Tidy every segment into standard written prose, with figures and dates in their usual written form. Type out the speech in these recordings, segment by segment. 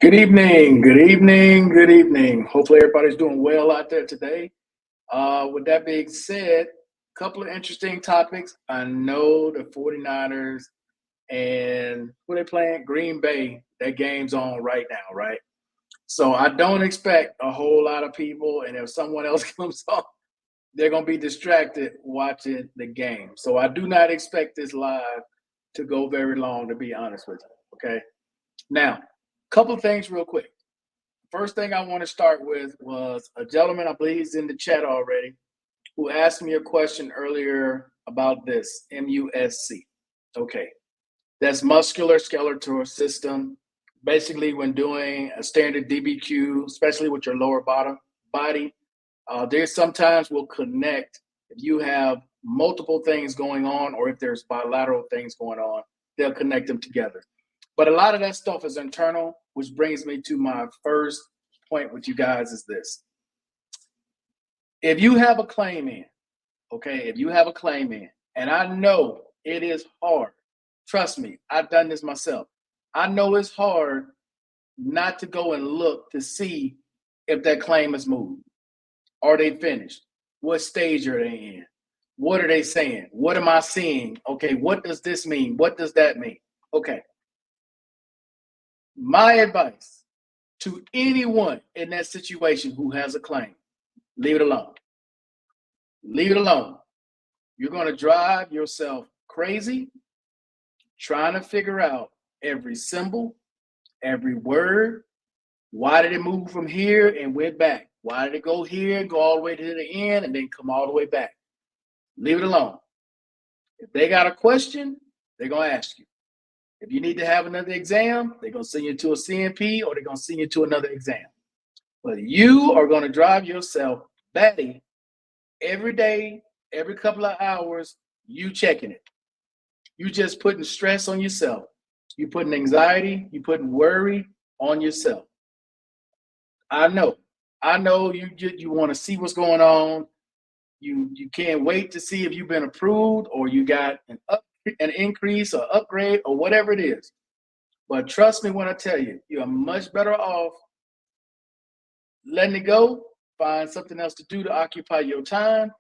Good evening, good evening, good evening. Hopefully everybody's doing well out there today. With that being said, a couple of interesting topics. I know the 49ers and who they playing? Green Bay. That game's on right now, right? So I don't expect a whole lot of people, and if someone else comes on, they're going to be distracted watching the game. So I do not expect this live to go very long, to be honest with you. Okay. Now, couple of things real quick. First thing I want to start with was a gentleman, I believe he's in the chat already, who asked me a question earlier about this MUSC. Okay, that's muscular skeletal system. Basically, when doing a standard DBQ, especially with your lower bottom body, there's sometimes will connect if you have multiple things going on or if there's bilateral things going on, they'll connect them together. But a lot of that stuff is internal, which brings me to my first point with you guys is this. If you have a claim in, okay, if you have a claim in, and I know it is hard, trust me, I've done this myself. I know it's hard not to go and look to see if that claim is moved. Are they finished? What stage are they in? What are they saying? What am I seeing? Okay, what does this mean? What does that mean? Okay. My advice to anyone in that situation who has a claim, leave it alone. Leave it alone. You're going to drive yourself crazy trying to figure out every symbol, every word. Why did it move from here and went back? Why did it go here, go all the way to the end, and then come all the way back? Leave it alone. If they got a question, they're going to ask you. If you need to have another exam, they're going to send you to a CNP or they're going to send you to another exam. But you are going to drive yourself batty every day, every couple of hours, you checking it. You just putting stress on yourself. You putting anxiety, you putting worry on yourself. I know you want to see what's going on. You can't wait to see if you've been approved or you got an increase or upgrade or whatever it is. But trust me when I tell you, you're much better off letting it go, find something else to do to occupy your time.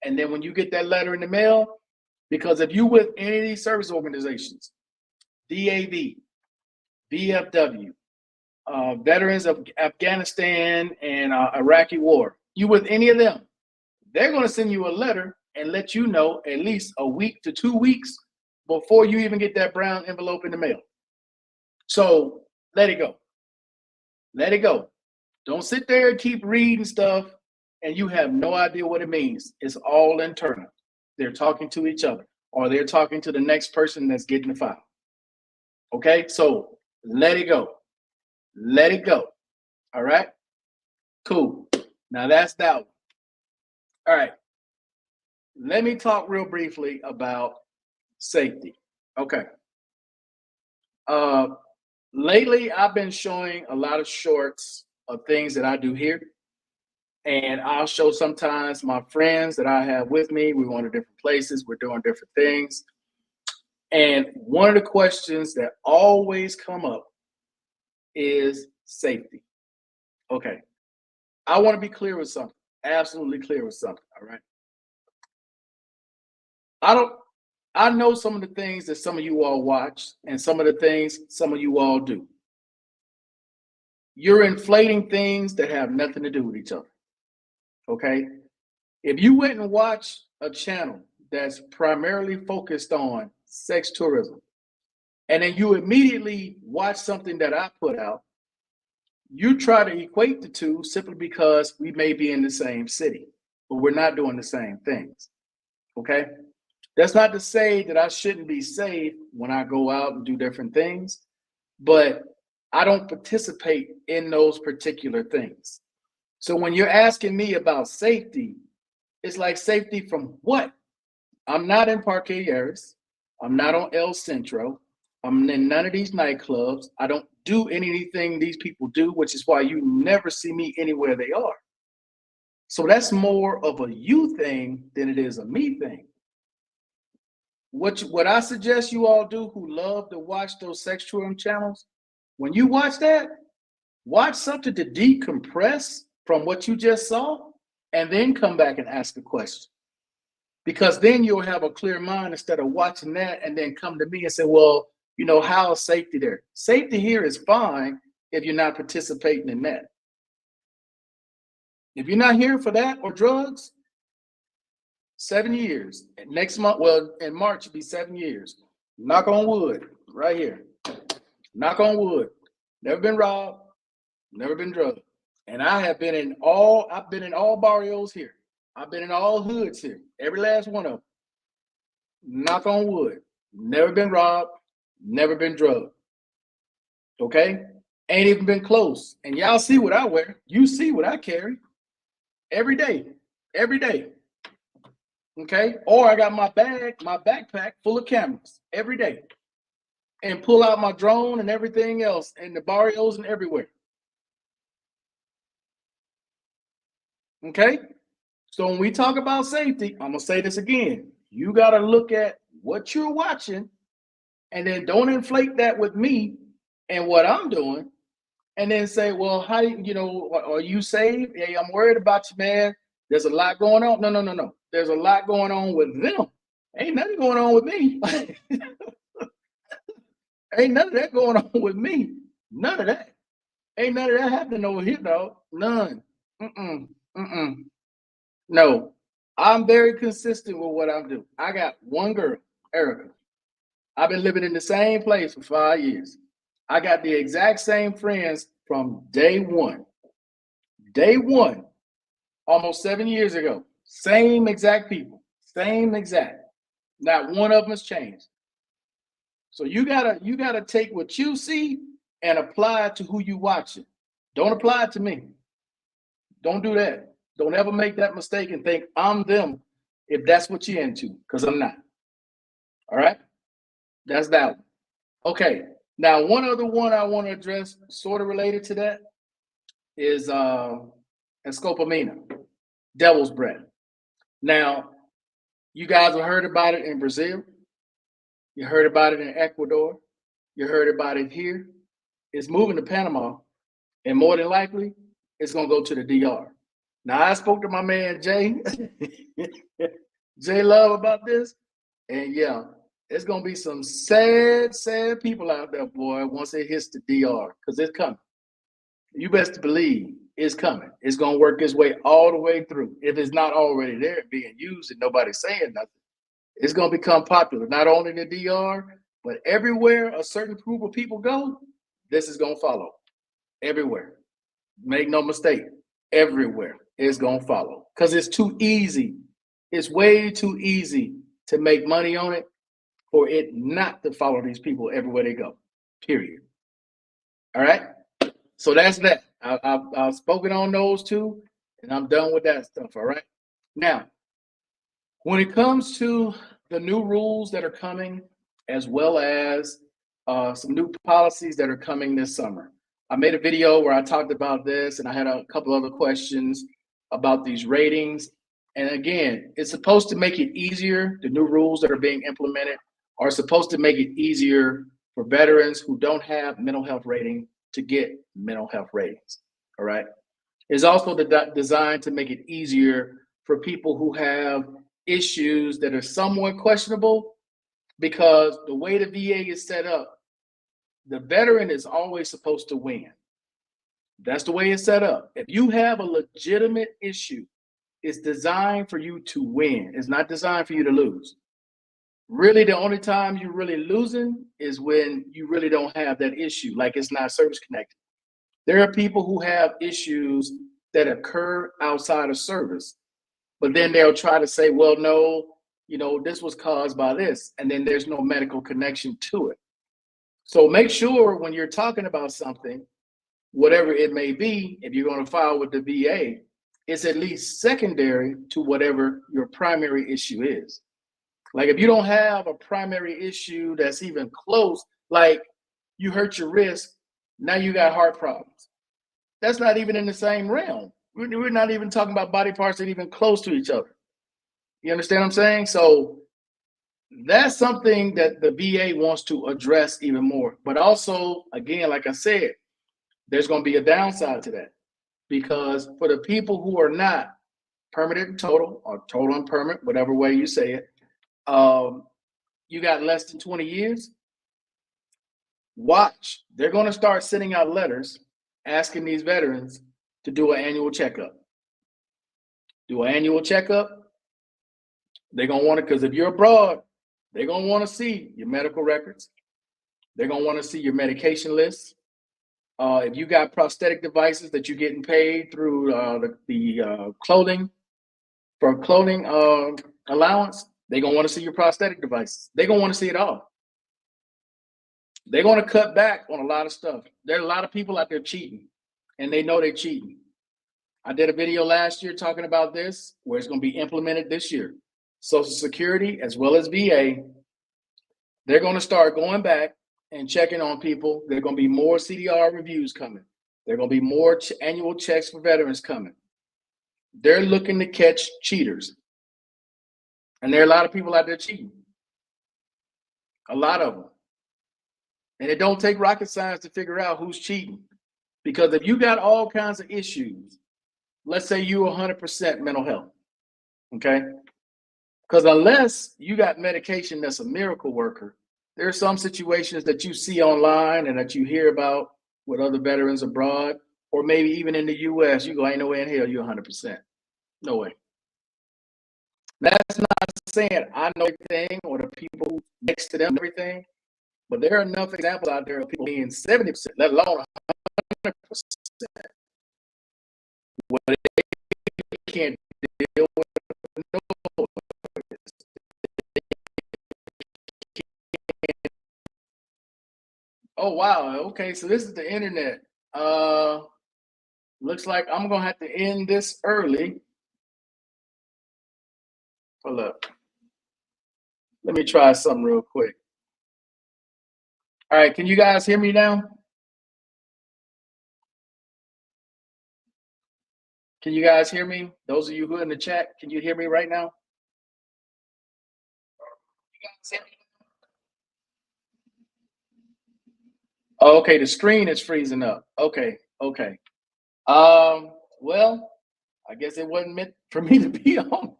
And then when you get that letter in the mail, because if you with any of these service organizations, DAV, VFW, Veterans of Afghanistan and Iraqi War, you with any of them, they're going to send you a letter and let you know at least a week to 2 weeks before you even get that brown envelope in the mail. So let it go. Let it go. Don't sit there and keep reading stuff and you have no idea what it means. It's all internal. They're talking to each other or they're talking to the next person that's getting the file. Okay, so let it go. Let it go. All right, cool. Now that's that one. All right, let me talk real briefly about safety. Okay. Lately, I've been showing a lot of shorts of things that I do here. And I'll show sometimes my friends that I have with me. We're going to different places, we're doing different things. And one of the questions that always come up is safety. Okay. I want to be clear with something, absolutely clear with something. All right. I know some of the things that some of you all watch and some of the things some of you all do. You're inflating things that have nothing to do with each other. Okay. If you went and watched a channel that's primarily focused on sex tourism, and then you immediately watch something that I put out, you try to equate the two simply because we may be in the same city, but we're not doing the same things. Okay. That's not to say that I shouldn't be safe when I go out and do different things, but I don't participate in those particular things. So when you're asking me about safety, it's like safety from what? I'm not in Parque Aries. I'm not on El Centro. I'm in none of these nightclubs. I don't do anything these people do, which is why you never see me anywhere they are. So that's more of a you thing than it is a me thing. What I suggest you all do who love to watch those sex tourism channels, when you watch that, Watch something to decompress from what you just saw, and then come back and ask a question. Because then you'll have a clear mind instead of watching that and then come to me and say, well, you know, how is safety there? Safety here is fine if you're not participating in that. If you're not here for that or drugs, 7 years. Next month, well, in March, it'll be 7 years. Knock on wood, right here. Knock on wood. Never been robbed, never been drugged. And I've been in all barrios here. I've been in all hoods here, every last one of them. Knock on wood. Never been robbed, never been drugged. Okay? Ain't even been close. And y'all see what I wear. You see what I carry. Every day. Every day. Okay? Or I got my backpack full of cameras every day. And pull out my drone and everything else in the barrios and everywhere. Okay? So when we talk about safety, I'm gonna say this again. You gotta look at what you're watching, and then don't inflate that with me and what I'm doing, and then say, well, how you know, are you saved? Hey, I'm worried about you, man. There's a lot going on. No. There's a lot going on with them. Ain't nothing going on with me. Ain't none of that going on with me. None of that. Ain't none of that happening over here, dog. None. No, I'm very consistent with what I'm doing. I got one girl, Erica. I've been living in the same place for 5 years. I got the exact same friends from day one. Day one, almost 7 years ago. Same exact people. Same exact. Not one of them has changed. So you gotta take what you see and apply it to who you watching. Don't apply it to me. Don't do that. Don't ever make that mistake and think I'm them if that's what you're into, because I'm not. All right? That's that one. Okay. Now, one other one I want to address, sort of related to that, is Escopamina, devil's breath. Now, you guys have heard about it in Brazil. You heard about it in Ecuador. You heard about it here. It's moving to Panama, and more than likely, it's going to go to the DR. Now, I spoke to my man Jay, Jay Love, about this, and yeah, it's gonna be some sad people out there, boy, once it hits the DR, because it's coming. You best believe it's coming. It's gonna work its way all the way through. If it's not already there being used and nobody's saying nothing, it's gonna become popular, not only in the DR, but everywhere a certain group of people go, this is gonna follow. Everywhere. Make no mistake, everywhere is gonna follow, because it's too easy. It's way too easy to make money on it for it not to follow these people everywhere they go. Period. All right. So that's that. I've spoken on those two, and I'm done with that stuff. All right. Now, when it comes to the new rules that are coming, as well as some new policies that are coming this summer, I made a video where I talked about this, and I had a couple other questions about these ratings. And again, it's supposed to make it easier. The new rules that are being implemented are supposed to make it easier for veterans who don't have mental health rating to get mental health ratings. All right. It's also designed to make it easier for people who have issues that are somewhat questionable, because the way the VA is set up, the veteran is always supposed to win. That's the way it's set up. If you have a legitimate issue, it's designed for you to win. It's not designed for you to lose. Really, the only time you're really losing is when you really don't have that issue, like it's not service connected. There are people who have issues that occur outside of service, but then they'll try to say, well, no, you know, this was caused by this, and then there's no medical connection to it. So make sure when you're talking about something, whatever it may be, if you're going to file with the VA, it's at least secondary to whatever your primary issue is. Like if you don't have a primary issue that's even close, like you hurt your wrist, now you got heart problems. That's not even in the same realm. We're not even talking about body parts that are even close to each other. You understand what I'm saying? So that's something that the VA wants to address even more. But also, again, like I said, there's going to be a downside to that, because for the people who are not permanent and total, or total and permanent, whatever way you say it, you got less than 20 years. Watch, they're going to start sending out letters asking these veterans to do an annual checkup. Do an annual checkup. They're going to want to, because if you're abroad, they're going to want to see your medical records. They're going to want to see your medication lists. If you got prosthetic devices that you're getting paid through the clothing, for clothing allowance, they're going to want to see your prosthetic devices. They're going to want to see it all. They're going to cut back on a lot of stuff. There are a lot of people out there cheating, and they know they're cheating. I did a video last year talking about this, where it's going to be implemented this year. Social Security, as well as VA, they're going to start going back and checking on people. There are going to be more CDR reviews coming. There are going to be more annual checks for veterans coming. They're looking to catch cheaters. And there are a lot of people out there cheating. A lot of them. And it don't take rocket science to figure out who's cheating. Because if you got all kinds of issues, let's say you're 100% mental health, okay? Because unless you got medication that's a miracle worker, there are some situations that you see online and that you hear about with other veterans abroad, or maybe even in the US, you go, ain't no way in hell you're 100%. No way. That's not saying I know everything or the people next to them everything, but there are enough examples out there of people being 70%, let alone 100%. What they can't deal with noise. Oh wow, okay, so this is the internet. Looks like I'm gonna have to end this early. Hold up. Let me try something real quick. All right, can you guys hear me now? Can you guys hear me? Those of you who are in the chat, can you hear me right now? Oh, okay, the screen is freezing up. Okay. Well, I guess it wasn't meant for me to be on.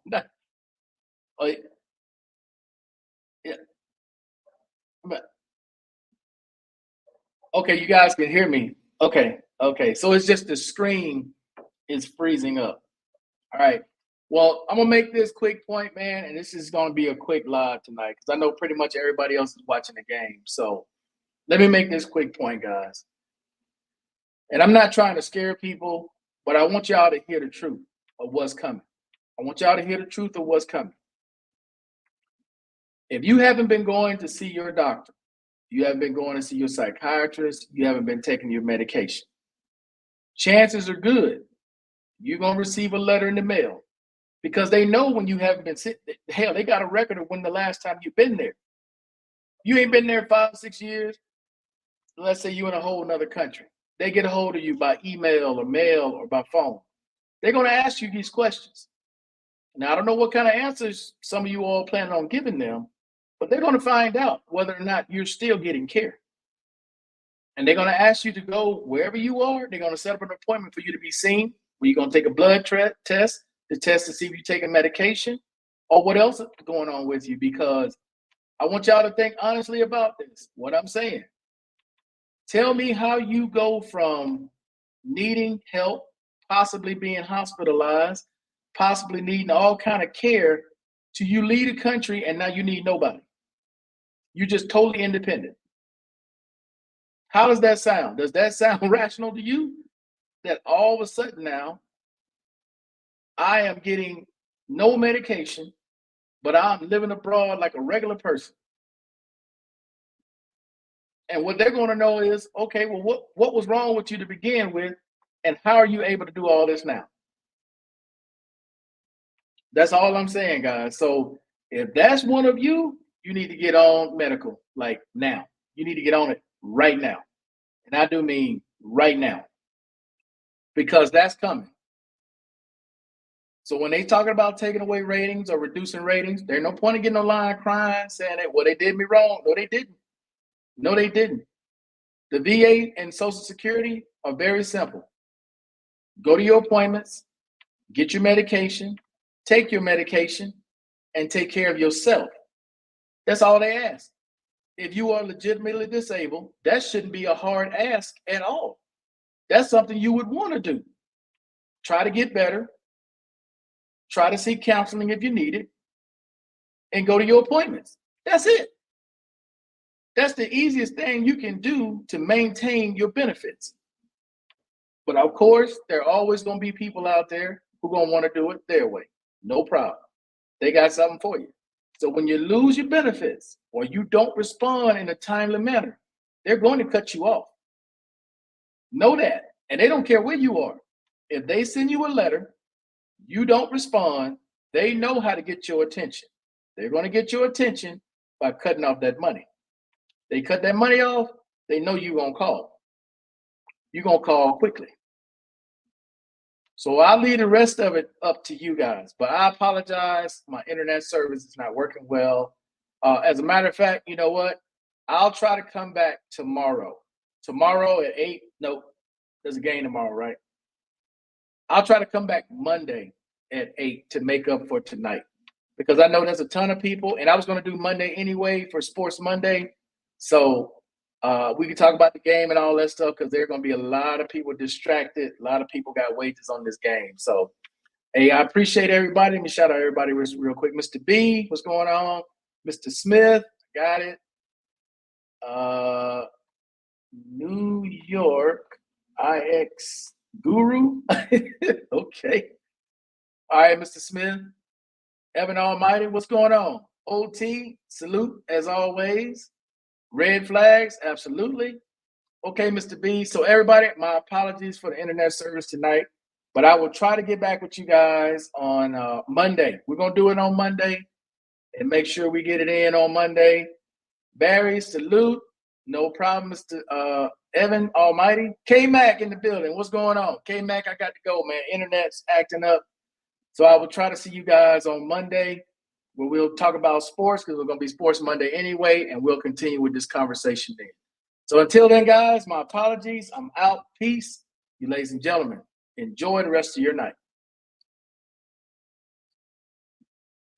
Oh, yeah. Okay, you guys can hear me. Okay. So it's just the screen is freezing up. All right. Well, I'm gonna make this quick point, man, and this is gonna be a quick live tonight because I know pretty much everybody else is watching the game. So let me make this quick point, guys. And I'm not trying to scare people, but I want y'all to hear the truth of what's coming. I want y'all to hear the truth of what's coming. If you haven't been going to see your doctor, you haven't been going to see your psychiatrist, you haven't been taking your medication, chances are good you're going to receive a letter in the mail, because they know when you haven't been sick. Hell, they got a record of when the last time you've been there. You ain't been there 5-6 years. Let's say you in a whole nother country. They get a hold of you by email or mail or by phone. They're going to ask you these questions. Now, I don't know what kind of answers some of you all plan on giving them, but they're going to find out whether or not you're still getting care. And they're going to ask you to go wherever you are. They're going to set up an appointment for you to be seen, where you're going to take a blood test to see if you're taking medication or what else is going on with you, because I want y'all to think honestly about this, what I'm saying. Tell me how you go from needing help, possibly being hospitalized, possibly needing all kind of care, to you leave the country and now you need nobody. You're just totally independent. How does that sound? Does that sound rational to you? That all of a sudden now I am getting no medication, but I'm living abroad like a regular person. And what they're going to know is, okay, well, what was wrong with you to begin with, and how are you able to do all this now? That's all I'm saying, guys. So if that's one of you, you need to get on medical, like now. You need to get on it right now. And I do mean right now, because that's coming. So when they talking about taking away ratings or reducing ratings, there's no point in getting online crying, saying that, well, they did me wrong. No, they didn't. No, they didn't. The VA and Social Security are very simple. Go to your appointments, get your medication, take your medication, and take care of yourself. That's all they ask. If you are legitimately disabled, that shouldn't be a hard ask at all. That's something you would want to do. Try to get better. Try to seek counseling if you need it, and go to your appointments. That's it. That's the easiest thing you can do to maintain your benefits. But of course, there are always going to be people out there who are going to want to do it their way. No problem. They got something for you. So when you lose your benefits or you don't respond in a timely manner, they're going to cut you off. Know that. And they don't care where you are. If they send you a letter, you don't respond, they know how to get your attention. They're going to get your attention by cutting off that money. They cut that money off, they know you're going to call. You're going to call quickly. So I'll leave the rest of it up to you guys. But I apologize. My internet service is not working well. As a matter of fact, you know what? I'll try to come back tomorrow. Tomorrow at 8. Nope. There's a game tomorrow, right? I'll try to come back Monday at 8 to make up for tonight. Because I know there's a ton of people. And I was going to do Monday anyway for Sports Monday. So we can talk about the game and all that stuff because there are going to be a lot of people distracted. A lot of people got wages on this game. So, hey, I appreciate everybody. Let me shout out everybody real quick. Mr. B, what's going on? Mr. Smith, got it. New York, IX Guru. Okay. All right, Mr. Smith. Evan Almighty, what's going on? OT, salute as always. Red flags, absolutely. Okay, Mr. B. So everybody, my apologies for the internet service tonight, but I will try to get back with you guys on Monday. We're going to do it on Monday and make sure we get it in on Monday. Barry, salute. No problem, Mr. Evan Almighty. K-Mac in the building. What's going on? K-Mac, I got to go, man. Internet's acting up. So I will try to see you guys on Monday, where we'll talk about sports because we're going to be Sports Monday anyway, and we'll continue with this conversation then. So until then, guys, my apologies. I'm out. Peace. You ladies and gentlemen, enjoy the rest of your night.